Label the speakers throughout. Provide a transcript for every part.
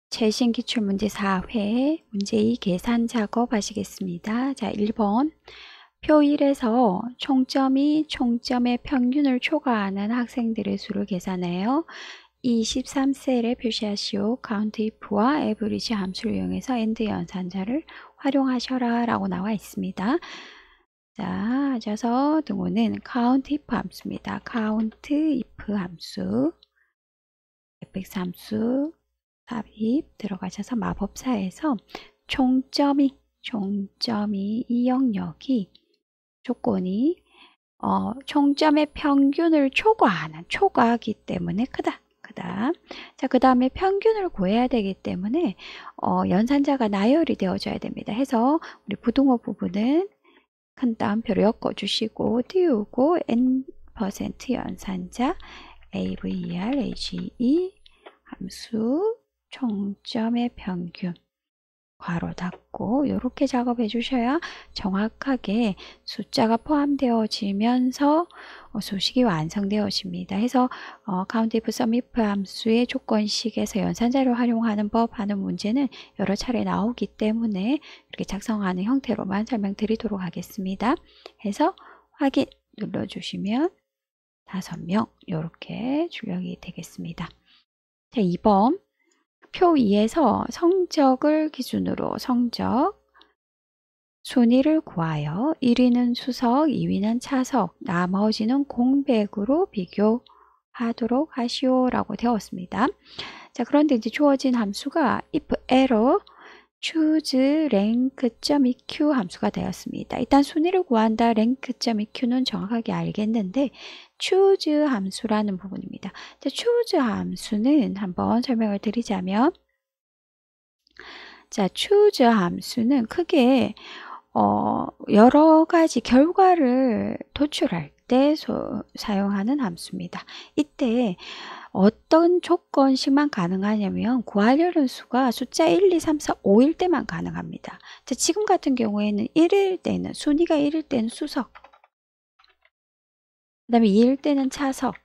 Speaker 1: 최신 기출문제 4회 문제 2 계산 작업 하시겠습니다. 자, 1번 표 1에서 총점이 총점의 평균을 초과하는 학생들의 수를 계산해요. 23셀에 표시하시오. count if와 average 함수를 이용해서 and 연산자를 활용하셔라 라고 나와 있습니다. 자, 그래서 등호는 count if 함수입니다. count if 함수, fx 함수 삽입 들어가셔서 마법사에서 총점이 이 영역이 조건이 총점의 평균을 초과하기 때문에 크다. 자, 그 다음에 평균을 구해야 되기 때문에 연산자가 나열이 되어줘야 됩니다. 해서 우리 부등호 부분은 큰 따옴표로 엮어주시고 띄우고 n% 연산자 AVER, AGE 함수 총점의 평균 괄호 닫고 이렇게 작업해 주셔야 정확하게 숫자가 포함되어지면서 수식이 완성되어집니다. 해서 count if sum if 함수의 조건식에서 연산자를 활용하는 법 하는 문제는 여러 차례 나오기 때문에 이렇게 작성하는 형태로만 설명드리도록 하겠습니다. 해서 확인 눌러주시면 5명 이렇게 출력이 되겠습니다. 자, 2번 표 2에서 성적을 기준으로 성적 순위를 구하여 1위는 수석, 2위는 차석, 나머지는 공백으로 비교하도록 하시오 라고 되었습니다. 자, 그런데 이제 주어진 함수가 if error choose rank.eq 함수가 되었습니다. 일단 순위를 구한다 rank.eq는 정확하게 알겠는데 choose 함수라는 부분입니다. 자, choose 함수는 한번 설명을 드리자면 자, choose 함수는 크게 여러 가지 결과를 도출할 때 사용하는 함수입니다. 이때 어떤 조건식만 가능하냐면 구하려는 수가 숫자 1, 2, 3, 4, 5일 때만 가능합니다. 자, 지금 같은 경우에는 1일 때는 순위가 1일 때는 수석, 그 다음에 2일 때는 차석.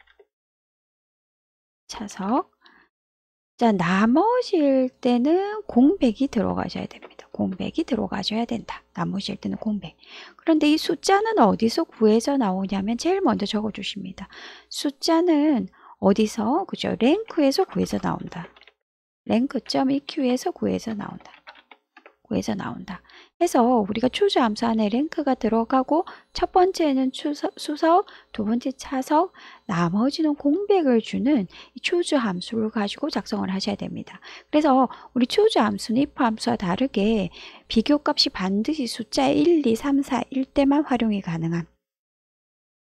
Speaker 1: 자, 나머지일 때는 공백이 들어가셔야 됩니다. 공백이 들어가셔야 된다. 나머지일 때는 공백. 그런데 이 숫자는 어디서 구해서 나오냐면 제일 먼저 적어주십니다. 숫자는 어디서? 그죠? 랭크에서 구해서 나온다. 랭크.eq에서 구해서 나온다. 해서 우리가 choose 함수 안에 랭크가 들어가고 첫 번째는 수석, 두 번째 차석, 나머지는 공백을 주는 이 choose 함수를 가지고 작성을 하셔야 됩니다. 그래서 우리 choose 함수는 if 함수와 다르게 비교값이 반드시 숫자 1, 2, 3, 4일 때만 활용이 가능한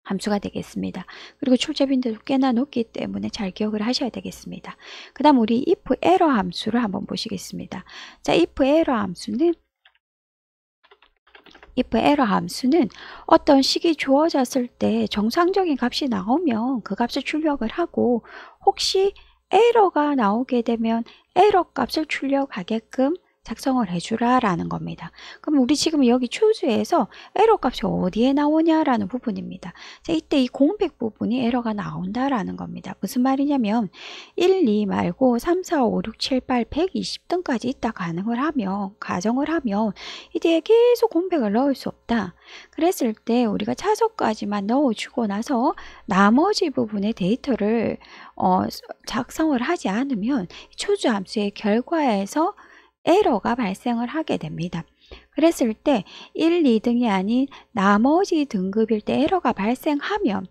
Speaker 1: 함수가 되겠습니다. 그리고 출제 빈도도 꽤나 높기 때문에 잘 기억을 하셔야 되겠습니다. 그 다음 우리 if error 함수를 한번 보시겠습니다. 자, if error 함수는 어떤 식이 주어졌을 때 정상적인 값이 나오면 그 값을 출력을 하고 혹시 에러가 나오게 되면 에러 값을 출력하게끔 작성을 해주라 라는 겁니다. 그럼 우리 지금 여기 choose에서 에러 값이 어디에 나오냐라는 부분입니다. 자, 이때 이 공백 부분이 에러가 나온다라는 겁니다. 무슨 말이냐면 1, 2 말고 3, 4, 5, 6, 7, 8, 120등까지 있다 가정을 하면 이때 계속 공백을 넣을 수 없다. 그랬을 때 우리가 차석까지만 넣어주고 나서 나머지 부분의 데이터를 작성을 하지 않으면 choose 함수의 결과에서 에러가 발생을 하게 됩니다. 그랬을 때 1, 2등이 아닌 나머지 등급일 때 에러가 발생하면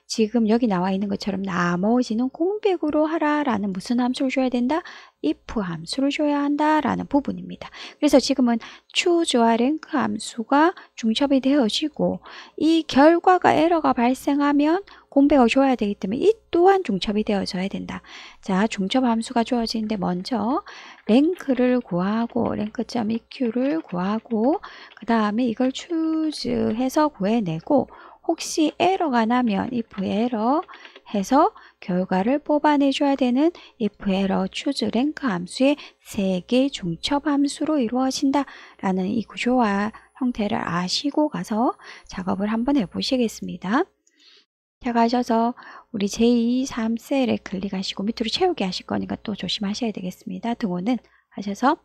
Speaker 1: 지금 여기 나와 있는 것처럼 나머지는 공백으로 하라라는 무슨 함수를 줘야 된다? if 함수를 줘야 한다라는 부분입니다. 그래서 지금은 choose와 rank 함수가 중첩이 되어지고 이 결과가 에러가 발생하면 공백을 줘야 되기 때문에 이 또한 중첩이 되어져야 된다. 자, 중첩 함수가 주어지는데 먼저 랭크를 구하고 rank.eq를 구하고 그 다음에 이걸 choose해서 구해내고 혹시 에러가 나면 if error 해서 결과를 뽑아내줘야 되는 if error choose rank 함수의 3개 중첩 함수로 이루어진다 라는 이 구조와 형태를 아시고 가서 작업을 한번 해보시겠습니다. 자, 가셔서 우리 제2, 3셀에 클릭하시고 밑으로 채우기 하실 거니까 또 조심하셔야 되겠습니다. 등호는 하셔서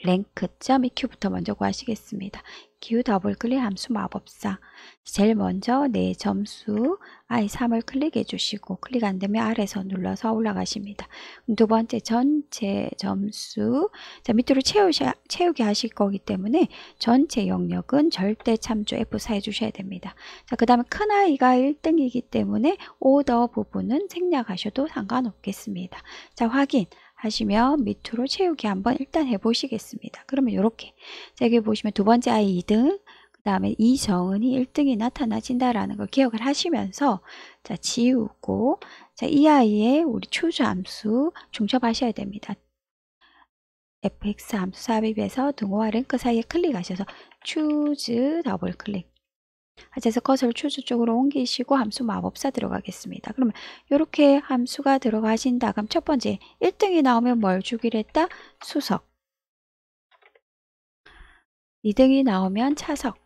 Speaker 1: 랭크.eq부터 먼저 구하시겠습니다. q 더블 클릭 함수 마법사. 제일 먼저 내 점수 i3을 클릭해 주시고 클릭 안 되면 아래에서 눌러서 올라가십니다. 두 번째 전체 점수. 자, 밑으로 채우기 하실 거기 때문에 전체 영역은 절대 참조 F4 해주셔야 됩니다. 자, 그 다음에 큰 i가 1등이기 때문에 오더 부분은 생략하셔도 상관없겠습니다. 자, 확인. 하시면 밑으로 채우기 한번 일단 해보시겠습니다. 그러면 이렇게 여기 보시면 두 번째 i 2등, 그 다음에 이정은이 1등이 나타나진다라는 걸 기억을 하시면서 자, 지우고 자, 이 아이의 우리 추주 함수 중첩하셔야 됩니다. fx 함수 삽입해서 등호와 랭크 사이에 클릭하셔서 추즈 더블 클릭 하셔서 커서를 추주 쪽으로 옮기시고 함수 마법사 들어가겠습니다. 그러면 이렇게 함수가 들어가신다. 그럼 첫 번째 1등이 나오면 뭘 주기로 했다? 수석. 2등이 나오면 차석.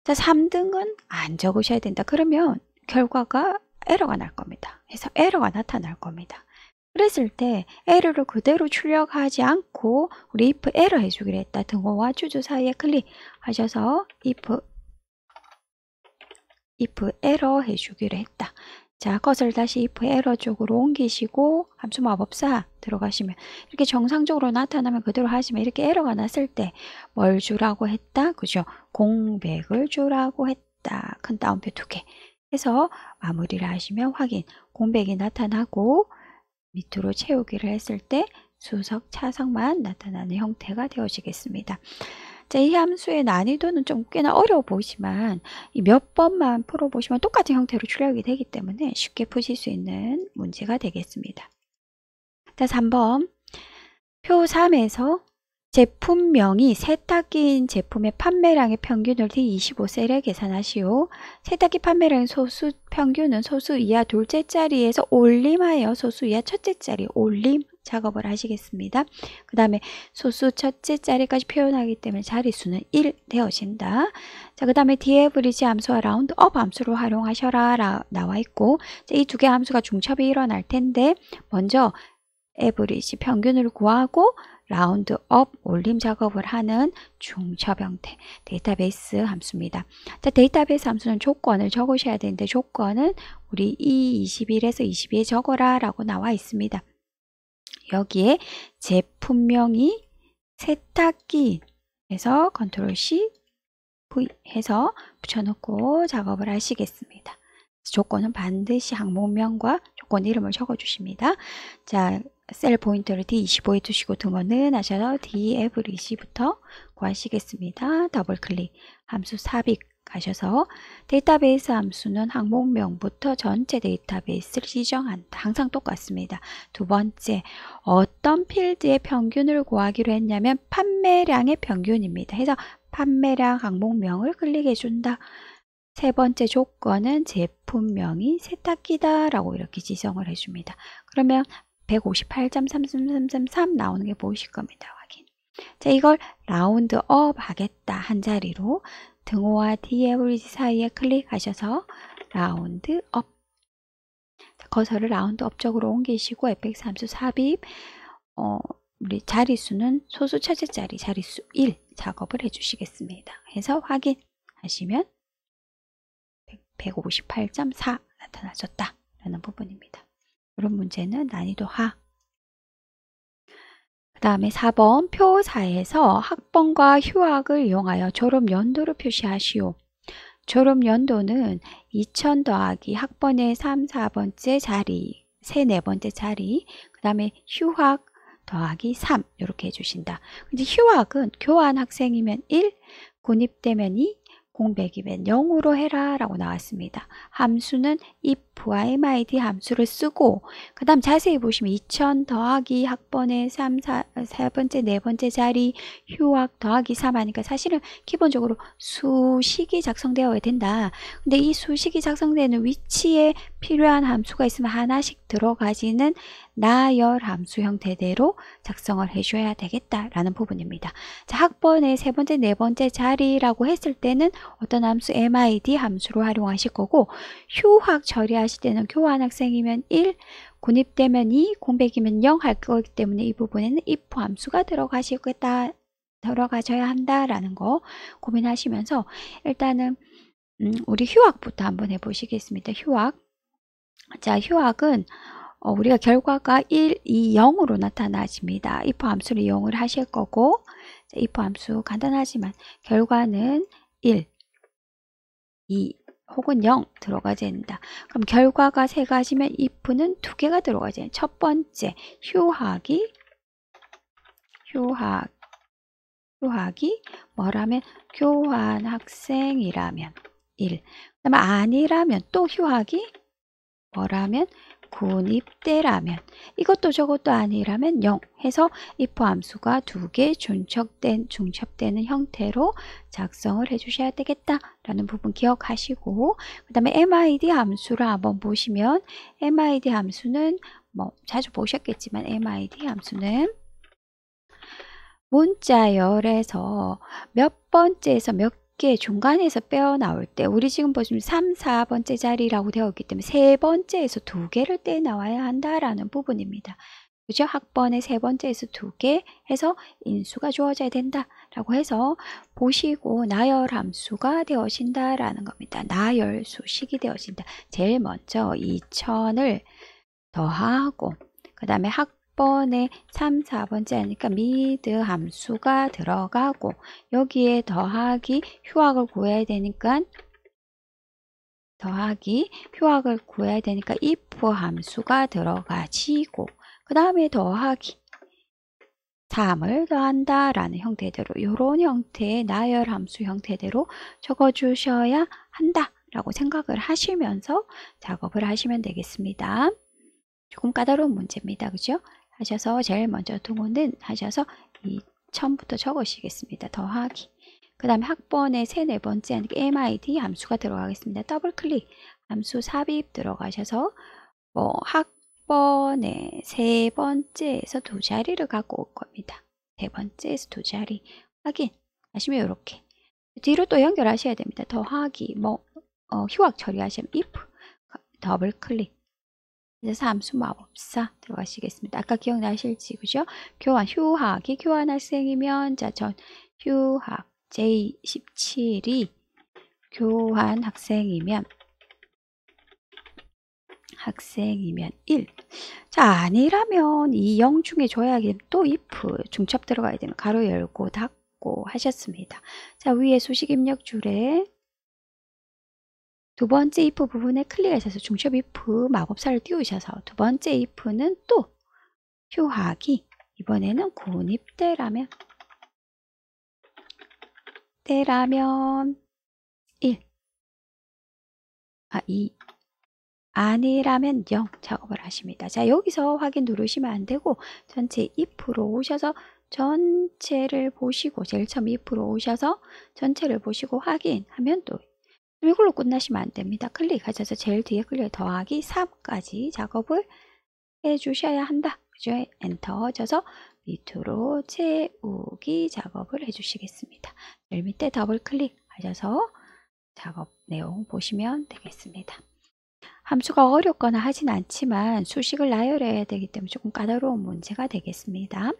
Speaker 1: 자, 3등은 안 적으셔야 된다. 그러면 결과가 에러가 날 겁니다. 그래서 에러가 나타날 겁니다. 그랬을 때 에러를 그대로 출력하지 않고 우리 if 에러 해주기로 했다. 등호와 추주 사이에 클릭하셔서 if 에러 해주기로 했다. 자, 컷을 다시 if 에러 쪽으로 옮기시고 함수 마법사 들어가시면 이렇게 정상적으로 나타나면 그대로 하시면 이렇게 에러가 났을 때 뭘 주라고 했다? 그죠? 공백을 주라고 했다. 큰 따옴표 2개 해서 마무리를 하시면 확인. 공백이 나타나고 밑으로 채우기를 했을 때 수석, 차석만 나타나는 형태가 되어지겠습니다. 자, 이 함수의 난이도는 좀 꽤나 어려워 보이지만 몇 번만 풀어보시면 똑같은 형태로 출력이 되기 때문에 쉽게 푸실 수 있는 문제가 되겠습니다. 자, 3번 표 3에서 제품명이 세탁기인 제품의 판매량의 평균을 D25셀에 계산하시오. 세탁기 판매량의 소수 평균은 소수 이하 둘째 자리에서 올림하여 소수 이하 첫째 자리 올림 작업을 하시겠습니다. 그 다음에 소수 첫째 자리까지 표현하기 때문에 자리수는 1 되어진다. 자, 그 다음에 dAverage 함수와 라운드업 함수를 활용하셔라 나와 있고 이 두 개 함수가 중첩이 일어날 텐데 먼저 average 평균을 구하고 라운드업 올림 작업을 하는 중첩 형태 데이터베이스 함수입니다. 자, 데이터베이스 함수는 조건을 적으셔야 되는데 조건은 우리 E21에서 22에 적어라 라고 나와 있습니다. 여기에 제품명이 세탁기에서 컨트롤 C, V 해서 붙여놓고 작업을 하시겠습니다. 조건은 반드시 항목명과 조건 이름을 적어주십니다. 자, 셀 포인터를 D25에 두시고 등호는 하셔서 dAverage부터 구하시겠습니다. 더블 클릭 함수 삽입 가셔서 데이터베이스 함수는 항목명부터 전체 데이터베이스를 지정한다. 항상 똑같습니다. 두 번째, 어떤 필드의 평균을 구하기로 했냐면 판매량의 평균입니다. 해서 판매량 항목명을 클릭해 준다. 세 번째 조건은 제품명이 세탁기다 라고 이렇게 지정을 해줍니다. 그러면 158.3333 나오는 게 보이실 겁니다. 확인. 자, 이걸 라운드업 하겠다. 한 자리로 등호와 dAverage 사이에 클릭하셔서 라운드업. 커서를 라운드업 쪽으로 옮기시고 fx 함수 삽입. 우리 자리수는 소수 첫째 자리 자리수 1 작업을 해주시겠습니다. 해서 확인하시면 158.4 나타나졌다 라는 부분입니다. 이런 문제는 난이도 하. 그 다음에 4번 표 4에서 학번과 휴학을 이용하여 졸업 연도를 표시하시오. 졸업 연도는 2000 더하기 학번의 3, 4번째 자리, 3, 4번째 자리, 그 다음에 휴학 더하기 3 이렇게 해주신다. 근데 휴학은 교환 학생이면 1, 군입되면 2, 공백이면 0으로 해라 라고 나왔습니다. 함수는 if와 mid 함수를 쓰고 그 다음 자세히 보시면 2000 더하기 학번의 3, 4번째, 4번째 자리 휴학 더하기 3 하니까 사실은 기본적으로 수식이 작성되어야 된다. 근데 이 수식이 작성되는 위치에 필요한 함수가 있으면 하나씩 들어가지는 나열 함수 형태대로 작성을 해줘야 되겠다라는 부분입니다. 자, 학번의 세 번째, 네 번째 자리라고 했을 때는 어떤 함수 MID 함수로 활용하실 거고, 휴학 처리하실 때는 교환학생이면 1, 군입되면 2, 공백이면 0 할 거기 때문에 이 부분에는 if 함수가 들어가셔야 한다라는 거 고민하시면서 일단은 우리 휴학부터 한번 해보시겠습니다. 휴학. 자, 휴학은 우리가 결과가 1, 2, 0으로 나타나집니다. if 함수를 이용을 하실 거고, 자, if 함수 간단하지만 결과는 1, 2 혹은 0 들어가야 된다. 그럼 결과가 세 가지면 if는 두 개가 들어가야 된다. 첫 번째 휴학이 뭐라면 교환 학생이라면 1. 그다음에 아니라면 또 휴학이 뭐라면 군입대라면 이것도 저것도 아니라면 0 해서 if 함수가 두 개 중첩되는 형태로 작성을 해주셔야 되겠다라는 부분 기억하시고, 그 다음에 MID 함수를 한번 보시면 MID 함수는 뭐 자주 보셨겠지만 MID 함수는 문자열에서 몇 번째에서 몇 개 중간에서 빼어 나올 때 우리 지금 보시면 3, 4번째 자리라고 되어 있기 때문에 세 번째에서 두 개를 떼 나와야 한다라는 부분입니다. 그죠? 학번의 세 번째에서 두 개 해서 인수가 주어져야 된다라고 해서 보시고 나열 함수가 되어진다라는 겁니다. 나열 수식이 되어진다. 제일 먼저 2000을 더하고 그 다음에 학번의 3, 4번째 하니까 미드 함수가 들어가고 여기에 더하기 휴학을 구해야 되니까 if 함수가 들어가지고 그 다음에 더하기 3을 더한다라는 형태대로 이런 형태의 나열 함수 형태대로 적어주셔야 한다라고 생각을 하시면서 작업을 하시면 되겠습니다. 조금 까다로운 문제입니다. 그죠? 하셔서 제일 먼저 동호는 하셔서 2000부터 적으시겠습니다. 더하기. 그 다음에 학번의 세, 네 번째 하니까 MID 함수가 들어가겠습니다. 더블 클릭 함수 삽입 들어가셔서 뭐 학번의 세 번째에서 두 자리를 갖고 올 겁니다. 세 번째에서 두 자리 확인하시면 이렇게 뒤로 또 연결하셔야 됩니다. 더하기 휴학 처리하시면 if 더블 클릭 그래서 함수 마법사 들어가시겠습니다. 아까 기억나실지 그죠? 휴학이 교환 학생이면 전 휴학 J17이 교환 학생이면 1. 자, 아니라면 이 0 중에 줘야겠 또 if 중첩 들어가야 되면 가로 열고 닫고 하셨습니다. 자, 위에 수식 입력 줄에 두 번째 if 부분에 클릭하셔서 중첩 if 마법사를 띄우셔서 두 번째 if는 또 휴학이 이번에는 군입대라면 1 2 아니라면 0 작업을 하십니다. 자, 여기서 확인 누르시면 안 되고 전체 if로 오셔서 전체를 보시고 제일 처음 if로 오셔서 전체를 보시고 확인하면 또 이걸로 끝나시면 안 됩니다. 클릭하셔서 제일 뒤에 클릭 더하기 3까지 작업을 해 주셔야 한다. 그죠? 엔터 하셔서 밑으로 채우기 작업을 해 주시겠습니다. 제일 밑에 더블 클릭하셔서 작업 내용 보시면 되겠습니다. 함수가 어렵거나 하진 않지만 수식을 나열해야 되기 때문에 조금 까다로운 문제가 되겠습니다.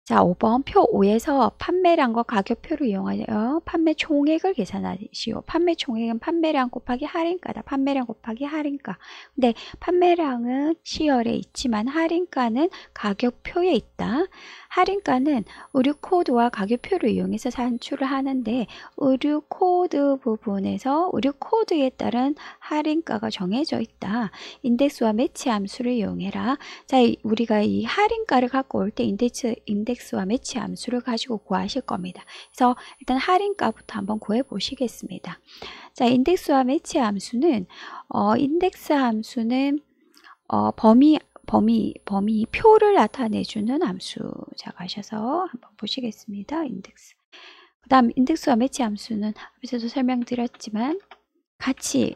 Speaker 1: 자, 5번 표 5에서 판매량과 가격표를 이용하여 판매 총액을 계산하시오. 판매 총액은 판매량 곱하기 할인가다. 판매량 곱하기 할인가. 근데 판매량은 시열에 있지만 할인가는 가격표에 있다. 할인가는 의류 코드와 가격표를 이용해서 산출을 하는데 의류 코드 부분에서 의류 코드에 따른 할인가가 정해져 있다. 인덱스와 매치 함수를 이용해라. 자, 우리가 이 할인가를 갖고 올 때 인덱스와 매치 함수를 가지고 구하실 겁니다. 그래서 일단 할인가부터 한번 구해 보시겠습니다. 자, 인덱스와 매치 함수는 인덱스 함수는 범위 표를 나타내주는 함수. 자, 가셔서 한번 보시겠습니다. 인덱스. 그 다음 인덱스와 매치 함수는 앞에서도 설명드렸지만 같이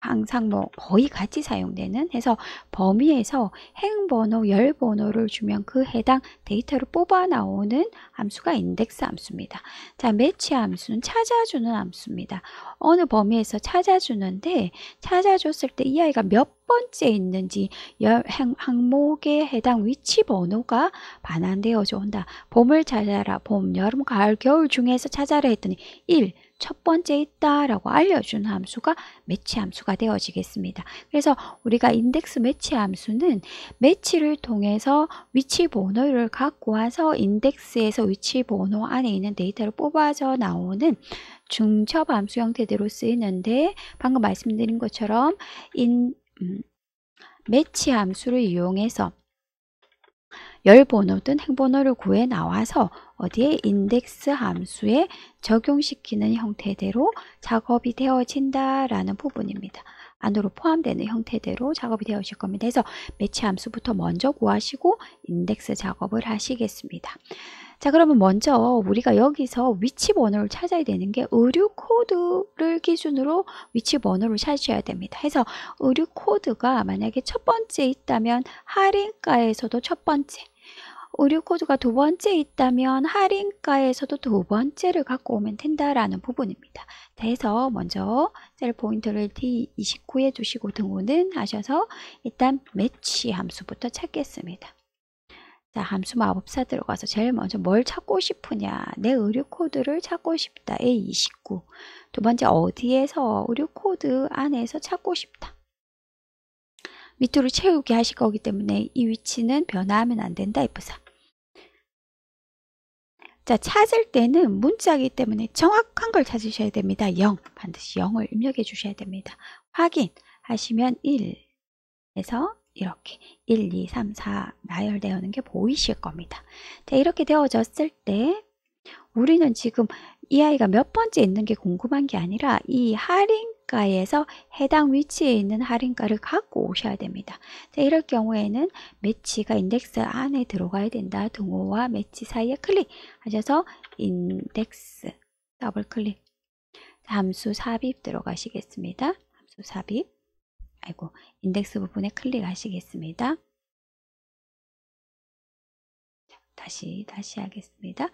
Speaker 1: 항상 뭐 거의 같이 사용되는 해서 범위에서 행번호, 열번호를 주면 그 해당 데이터를 뽑아 나오는 함수가 인덱스 함수입니다. 자, 매치 함수는 찾아주는 함수입니다. 어느 범위에서 찾아주는데 찾아줬을 때 이 아이가 몇 번째 있는지 항목에 해당 위치 번호가 반환되어져 온다. 봄을 찾아라. 봄, 여름, 가을, 겨울 중에서 찾아라 했더니 1. 첫 번째 있다라고 알려준 함수가 매치 함수가 되어지겠습니다. 그래서 우리가 인덱스 매치 함수는 매치를 통해서 위치 번호를 갖고 와서 인덱스에서 위치 번호 안에 있는 데이터를 뽑아져 나오는 중첩 함수 형태대로 쓰이는데 방금 말씀드린 것처럼 매치 함수를 이용해서 열번호든 행번호를 구해 나와서 어디에 인덱스 함수에 적용시키는 형태대로 작업이 되어진다라는 부분입니다. 안으로 포함되는 형태대로 작업이 되어질 겁니다. 그래서 매치 함수부터 먼저 구하시고 인덱스 작업을 하시겠습니다. 자, 그러면 먼저 우리가 여기서 위치 번호를 찾아야 되는 게 의류 코드를 기준으로 위치 번호를 찾으셔야 됩니다. 해서 의류 코드가 만약에 첫 번째 있다면 할인가에서도 첫 번째, 의류 코드가 두 번째 있다면 할인가에서도 두 번째를 갖고 오면 된다라는 부분입니다. 그래서 먼저 셀 포인터를 D29에 두시고 등호는 하셔서 일단 매치 함수부터 찾겠습니다. 자, 함수 마법사 들어가서 제일 먼저 뭘 찾고 싶으냐. 내 의류 코드를 찾고 싶다. A29. 두 번째 어디에서 의류 코드 안에서 찾고 싶다. 밑으로 채우기 하실 거기 때문에 이 위치는 변화하면 안 된다. F4. 자, 찾을 때는 문자이기 때문에 정확한 걸 찾으셔야 됩니다. 0. 반드시 0을 입력해 주셔야 됩니다. 확인하시면 1에서 이렇게 1, 2, 3, 4 나열되어 있는 게 보이실 겁니다. 자, 이렇게 되어졌을 때 우리는 지금 이 아이가 몇 번째 있는 게 궁금한 게 아니라 이 할인가에서 해당 위치에 있는 할인가를 갖고 오셔야 됩니다. 자, 이럴 경우에는 매치가 인덱스 안에 들어가야 된다. 등호와 매치 사이에 클릭하셔서 인덱스 더블 클릭. 함수 삽입 들어가시겠습니다. 함수 삽입. 인덱스 부분에 클릭하시겠습니다. 다시 하겠습니다.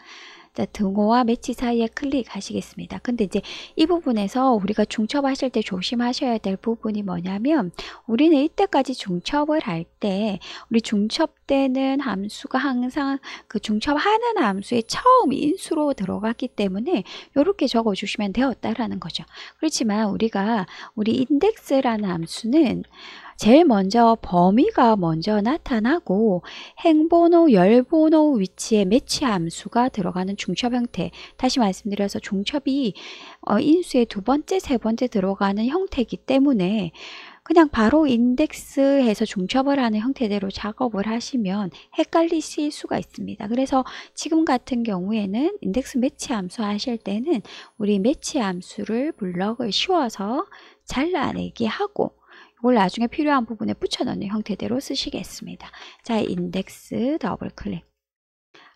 Speaker 1: 자, 등호와 매치 사이에 클릭하시겠습니다. 근데 이제 이 부분에서 우리가 중첩하실 때 조심하셔야 될 부분이 뭐냐면 우리는 이때까지 중첩을 할 때 우리 중첩 때는 함수가 항상 그 중첩하는 함수의 처음 인수로 들어갔기 때문에 이렇게 적어 주시면 되었다라는 거죠. 그렇지만 우리 인덱스라는 함수는 제일 먼저 범위가 먼저 나타나고 행번호, 열번호 위치에 매치 함수가 들어가는 중첩 형태. 다시 말씀드려서 중첩이 인수의 두 번째, 세 번째 들어가는 형태이기 때문에 그냥 바로 인덱스해서 중첩을 하는 형태대로 작업을 하시면 헷갈리실 수가 있습니다. 그래서 지금 같은 경우에는 인덱스 매치 함수 하실 때는 우리 매치 함수를 블럭을 씌워서 잘라내기 하고 이걸 나중에 필요한 부분에 붙여넣는 형태대로 쓰시겠습니다. 자, 인덱스 더블 클릭.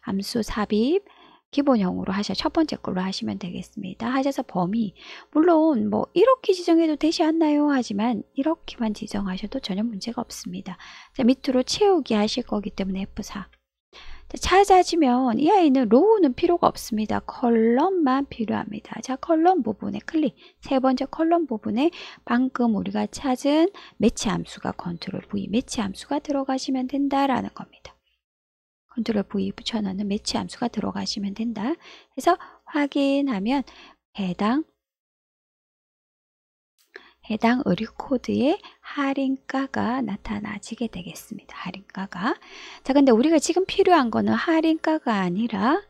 Speaker 1: 함수 삽입 기본형으로 첫 번째 걸로 하시면 되겠습니다. 하셔서 범위. 물론 뭐 이렇게 지정해도 되지 않나요? 하지만 이렇게만 지정하셔도 전혀 문제가 없습니다. 자, 밑으로 채우기 하실 거기 때문에 F4. 찾아지면 이 아이는 로우는 필요가 없습니다. 컬럼만 필요합니다. 자, 컬럼 부분에 클릭. 세 번째 컬럼 부분에 방금 우리가 찾은 매치 함수가 컨트롤 V 매치 함수가 들어가시면 된다라는 겁니다. 컨트롤 V 붙여넣는 매치 함수가 들어가시면 된다. 그래서 확인하면 해당 의류 코드의 할인가가 나타나지게 되겠습니다. 할인가가. 자, 근데 우리가 지금 필요한 거는 할인가가 아니라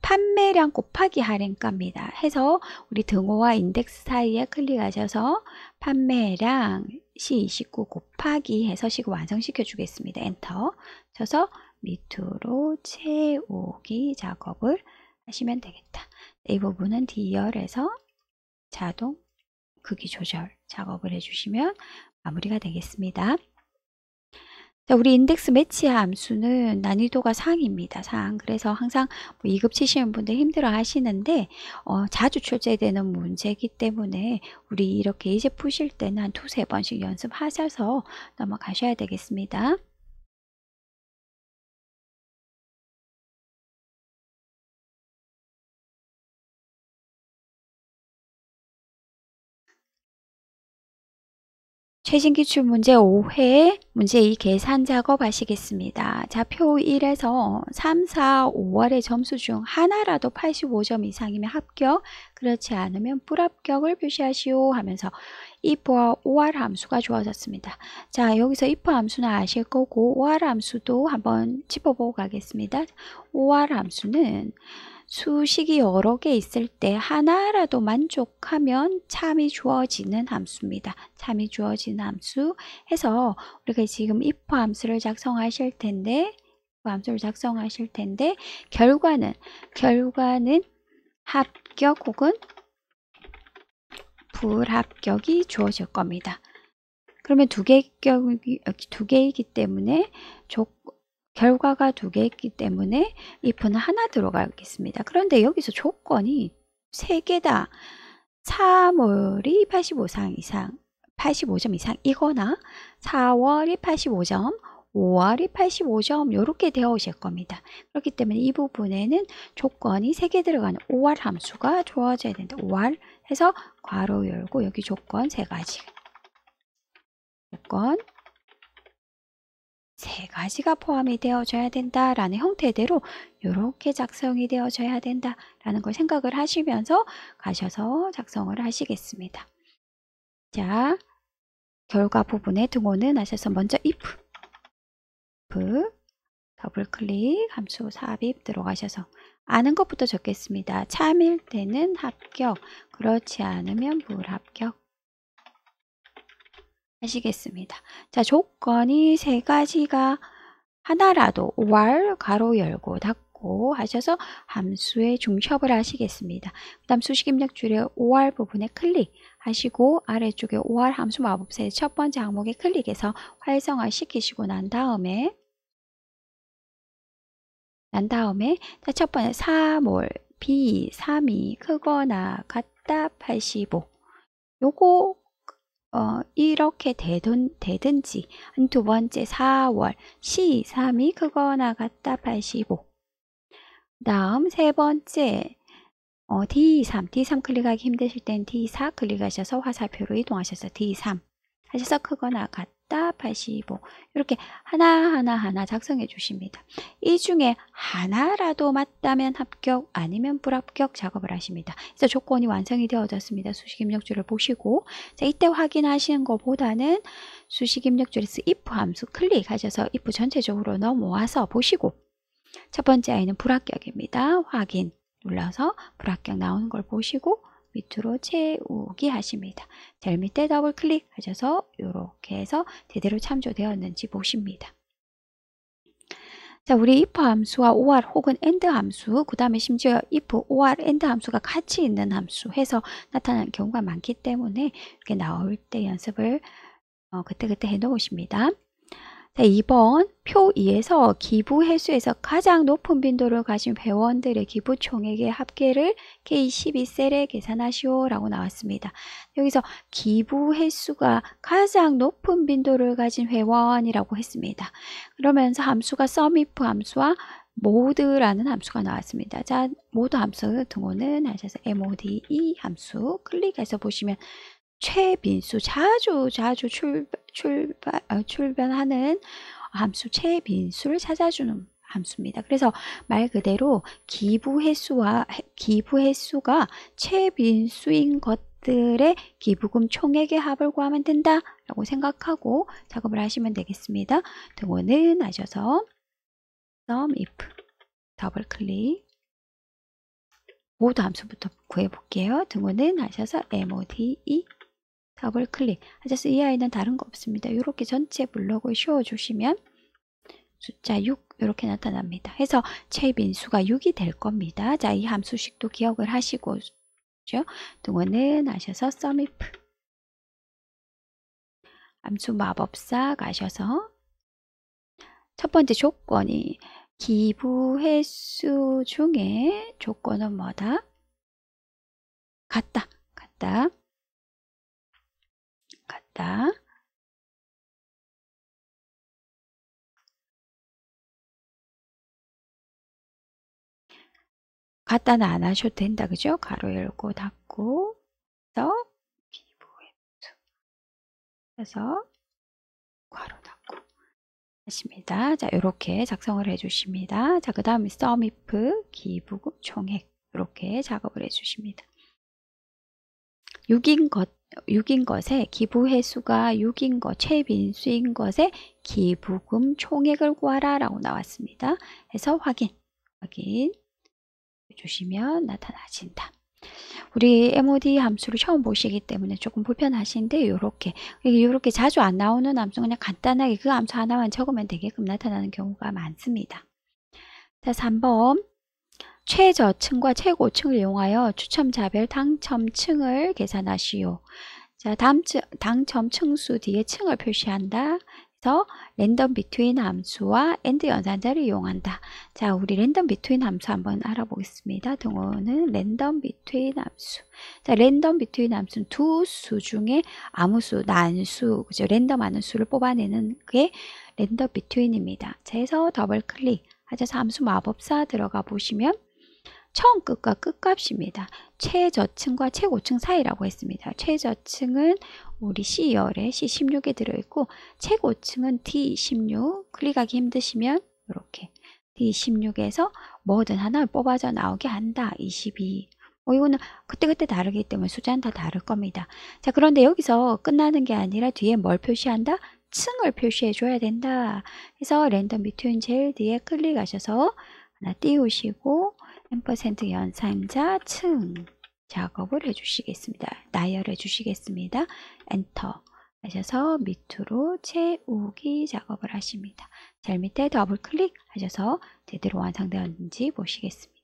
Speaker 1: 판매량 곱하기 할인가입니다. 해서 우리 등호와 인덱스 사이에 클릭하셔서 판매량 C29 곱하기 해서 식을 완성시켜 주겠습니다. 엔터 쳐서 밑으로 채우기 작업을 하시면 되겠다. 이 부분은 D열에서 자동 크기 조절 작업을 해주시면 마무리가 되겠습니다. 자, 우리 인덱스 매치 함수는 난이도가 상입니다. 상. 그래서 항상 뭐 2급 치시는 분들 힘들어 하시는데 자주 출제되는 문제이기 때문에 우리 이렇게 이제 푸실 때는 한 두세 번씩 연습하셔서 넘어가셔야 되겠습니다. 최신 기출 문제 5회 문제 2 계산 작업 하시겠습니다. 자, 표 1에서 3, 4, 5월의 점수 중 하나라도 85점 이상이면 합격, 그렇지 않으면 불합격을 표시하시오 하면서 if와 or 함수가 주어졌습니다. 자, 여기서 if 함수는 아실 거고 or 함수도 한번 짚어보고 가겠습니다. or 함수는 수식이 여러 개 있을 때 하나라도 만족하면 참이 주어지는 함수입니다. 참이 주어지는 함수 해서 우리가 지금 if 함수를 작성하실 텐데 결과는 합격 혹은 불합격이 주어질 겁니다. 그러면 두 개이기 때문에 결과가 두 개이기 때문에 if는 하나 들어가겠습니다. 그런데 여기서 조건이 세 개다. 3월이 85점 이상이거나 4월이 85점, 5월이 85점 이렇게 되어 오실 겁니다. 그렇기 때문에 이 부분에는 조건이 3개 들어가는 or 함수가 주어져야 된다. or 해서 괄호 열고 여기 조건 3가지. 조건 3가지가 포함이 되어져야 된다라는 형태대로 이렇게 작성이 되어져야 된다라는 걸 생각을 하시면서 가셔서 작성을 하시겠습니다. 자, 결과 부분에 등호는 하셔서 먼저 if 더블 클릭 함수 삽입 들어가셔서 아는 것부터 적겠습니다. 참일 때는 합격, 그렇지 않으면 불합격 하시겠습니다. 자, 조건이 3가지가 하나라도 or 가로 열고 닫고 하셔서 함수에 중첩을 하시겠습니다. 그 다음 수식 입력줄의 or 부분에 클릭하시고 아래쪽에 or 함수 마법사의 첫 번째 항목에 클릭해서 활성화 시키시고 난 다음에 자, 첫 번째 3월 B 3이 크거나 같다 85 요거 이렇게 되든지 두 번째 4월 C 3이 크거나 같다 85 다음 세 번째 D3 클릭하기 힘드실 땐 D4 클릭하셔서 화살표로 이동하셔서 D3 하셔서 크거나 같다 85 이렇게 하나 작성해 주십니다. 이 중에 하나라도 맞다면 합격 아니면 불합격 작업을 하십니다. 그래서 조건이 완성이 되어졌습니다. 수식 입력줄을 보시고 자, 이때 확인하시는 것보다는 수식 입력줄에서 if 함수 클릭하셔서 if 전체적으로 넘어와서 보시고 첫 번째 아이는 불합격입니다. 확인 눌러서 불합격 나오는 걸 보시고 밑으로 채우기 하십니다. 제일 밑에 더블 클릭하셔서 이렇게 해서 제대로 참조되었는지 보십니다. 자, 우리 if 함수와 or 혹은 and 함수, 그 다음에 심지어 if, or, and 함수가 같이 있는 함수 해서 나타나는 경우가 많기 때문에 이렇게 나올 때 연습을 그때그때 해 놓으십니다. 자, 2번 표 2에서 기부 횟수에서 가장 높은 빈도를 가진 회원들의 기부 총액의 합계를 K12셀에 계산하시오 라고 나왔습니다. 여기서 기부 횟수가 가장 높은 빈도를 가진 회원이라고 했습니다. 그러면서 함수가 SUMIF 함수와 MOD라는 함수가 나왔습니다. 자, MOD 함수 등호는 하셔서 MODE 함수 클릭해서 보시면 최빈수 자주 출변하는 함수 최빈수를 찾아주는 함수입니다. 그래서 말 그대로 기부 횟수가 최빈수인 것들의 기부금 총액의 합을 구하면 된다 라고 생각하고 작업을 하시면 되겠습니다. 등호는 하셔서 SUMIF 더블 클릭 모두 함수부터 구해 볼게요. 등호는 하셔서 MODE 더블 클릭 하셔서 이 아이는 다른 거 없습니다. 이렇게 전체 블록을 씌워주시면 숫자 6 이렇게 나타납니다. 해서 최빈수가 6이 될 겁니다. 자, 이 함수식도 기억을 하시고 등호는 하셔서 SUMIF 함수 마법사 가셔서 첫 번째 조건이 기부 횟수 중에 조건은 뭐다? 같다. 같다. 같다. 갖다는 안 하셔도 된다. 그죠? 가로 열고 닫고 해서 기부 횟수 해서 가로 닫고 하십니다. 자, 이렇게 작성을 해주십니다. 자, 그 다음에 sumif 기부금 총액 이렇게 작업을 해주십니다. 6인 것에 기부 횟수가 6인 것, 최빈수인 것에 기부금 총액을 구하라 라고 나왔습니다. 해서 확인 해주시면 나타나진다. 우리 MOD 함수를 처음 보시기 때문에 조금 불편하신데 이렇게 자주 안 나오는 함수 그냥 간단하게 그 함수 하나만 적으면 되게끔 나타나는 경우가 많습니다. 자, 3번 최저층과 최고층을 이용하여 추첨자별 당첨층을 계산하시오. 자, 당첨층수 뒤에 층을 표시한다. 그래서 랜덤 비트윈 함수와 AND 연산자를 이용한다. 자, 우리 랜덤 비트윈 함수 한번 알아보겠습니다. 등호는 랜덤 비트윈 함수. 자, 랜덤 비트윈 함수는 두 수 중에 아무 수, 난수, 그죠? 랜덤 하는 수를 뽑아내는 게 랜덤 비트윈입니다. 자, 해서 더블 클릭 하셔서 함수 마법사 들어가 보시면 처음 끝과 끝값입니다. 최저층과 최고층 사이라고 했습니다. 최저층은 우리 C열에 C16에 들어있고 최고층은 D16 클릭하기 힘드시면 이렇게 D16에서 뭐든 하나 뽑아져 나오게 한다. 22 이거는 그때그때 다르기 때문에 숫자는 다 다를 겁니다. 자, 그런데 여기서 끝나는 게 아니라 뒤에 뭘 표시한다? 층을 표시해 줘야 된다. 그래서 랜덤 비트윈 제일 뒤에 클릭하셔서 하나 띄우시고 %% 연산자 층 작업을 해주시겠습니다. 나열해 주시겠습니다. 엔터 하셔서 밑으로 채우기 작업을 하십니다. 제일 밑에 더블 클릭 하셔서 제대로 완성되었는지 보시겠습니다.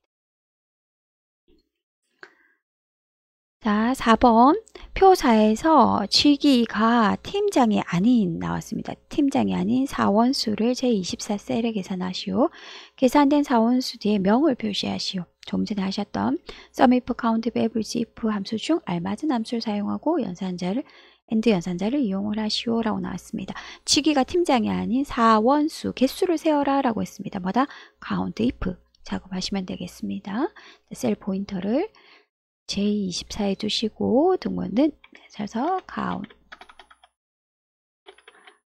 Speaker 1: 자, 4번 표사에서 G기가 팀장이 아닌 나왔습니다. 팀장이 아닌 사원수를 제24셀에 계산하시오. 계산된 사원수 뒤에 명을 표시하시오. 좀 전에 하셨던 sumif, countif, average, if 함수 중 알맞은 함수를 사용하고 AND 연산자를 이용을 하시오 라고 나왔습니다. G기가 팀장이 아닌 사원수 개수를 세어라 라고 했습니다. 뭐다? count, if 작업하시면 되겠습니다. 셀 포인터를 J24에 두시고 등호는 찾아서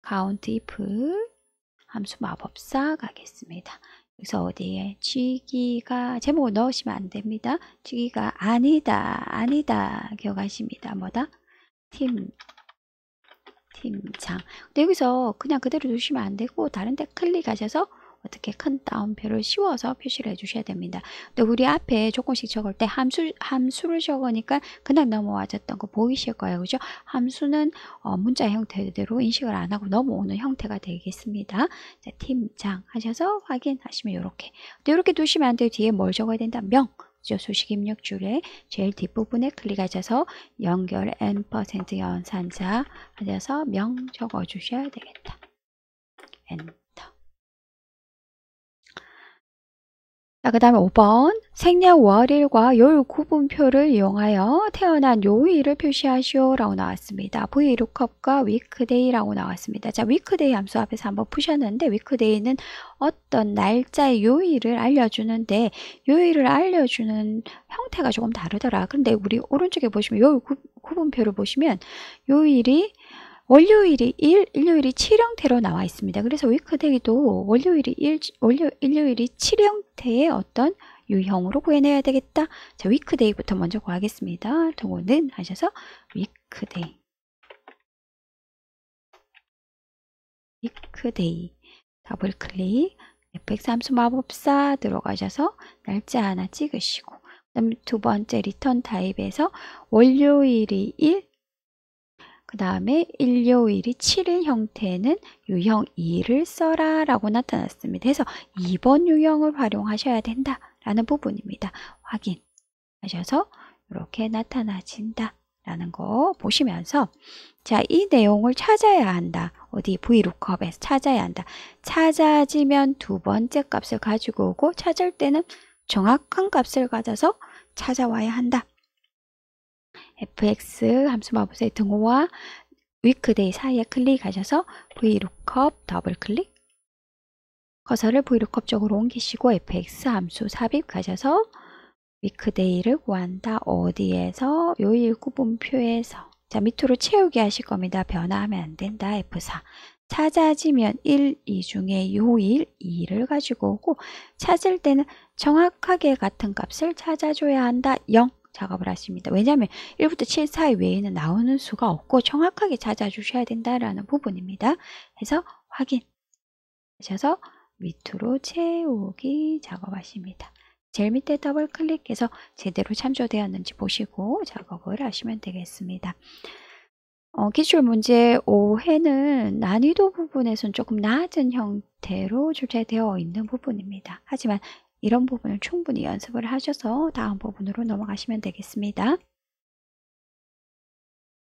Speaker 1: count if 함수 마법사 가겠습니다. 여기서 어디에 G기가 제목을 넣으시면 안 됩니다. G기가 아니다 기억하십니다. 뭐다? 팀장. 근데 여기서 그냥 그대로 두시면 안 되고 다른 데 클릭하셔서 어떻게 큰 따옴표를 씌워서 표시를 해주셔야 됩니다. 근데 우리 앞에 조금씩 적을 때 함수를 적으니까 그냥 넘어와졌던 거 보이실 거예요. 그죠? 함수는 문자 형태대로 인식을 안 하고 넘어오는 형태가 되겠습니다. 자, 팀장 하셔서 확인하시면 이렇게. 근데 이렇게 두시면 안 돼요. 뒤에 뭘 적어야 된다? 명. 그죠? 수식 입력줄에 제일 뒷부분에 클릭하셔서 연결 %% 연산자 하셔서 명 적어 주셔야 되겠다. 자, 그 다음에 5번 생년월일과 요일 구분표를 이용하여 태어난 요일을 표시하시오 라고 나왔습니다. VLOOKUP과 weekday라고 나왔습니다. 자, weekday 함수 앞에서 한번 푸셨는데 weekday는 어떤 날짜의 요일을 알려주는데 요일을 알려주는 형태가 조금 다르더라. 그런데 우리 오른쪽에 보시면 요일 구분표를 보시면 요일이 월요일이 1, 일요일이 7 형태로 나와 있습니다. 그래서 위크데이도 일요일이 7 형태의 어떤 유형으로 구해내야 되겠다. 자, 위크데이부터 먼저 구하겠습니다. 등호는 하셔서 위크데이 더블 클릭 fx 함수 마법사 들어가셔서 날짜 하나 찍으시고 그다음 두 번째 리턴 타입에서 월요일이 1 그 다음에 일요일이 7일 형태는 유형 2를 써라 라고 나타났습니다. 그래서 2번 유형을 활용하셔야 된다 라는 부분입니다. 확인하셔서 이렇게 나타나진다 라는 거 보시면서 자, 이 내용을 찾아야 한다. 어디 VLOOKUP에서 찾아야 한다. 찾아지면 두 번째 값을 가지고 오고 찾을 때는 정확한 값을 가져서 찾아와야 한다. fx 함수마법사의 등호와 weekday 사이에 클릭하셔서 VLOOKUP 더블 클릭 커서를 VLOOKUP 쪽으로 옮기시고 fx 함수 삽입 가셔서 weekday를 구한다. 어디에서? 요일 구분표에서. 자, 밑으로 채우기 하실 겁니다. 변화하면 안 된다. F4. 찾아지면 1, 2 중에 요일 2를 가지고 오고 찾을 때는 정확하게 같은 값을 찾아줘야 한다. 0 작업을 하십니다. 왜냐하면 1부터 7 사이 외에는 나오는 수가 없고 정확하게 찾아주셔야 된다라는 부분입니다. 그래서 확인하셔서 밑으로 채우기 작업하십니다. 제일 밑에 더블 클릭해서 제대로 참조되었는지 보시고 작업을 하시면 되겠습니다. 기출문제 5회는 난이도 부분에서는 조금 낮은 형태로 출제되어 있는 부분입니다. 하지만 이런 부분을 충분히 연습을 하셔서 다음 부분으로 넘어가시면 되겠습니다.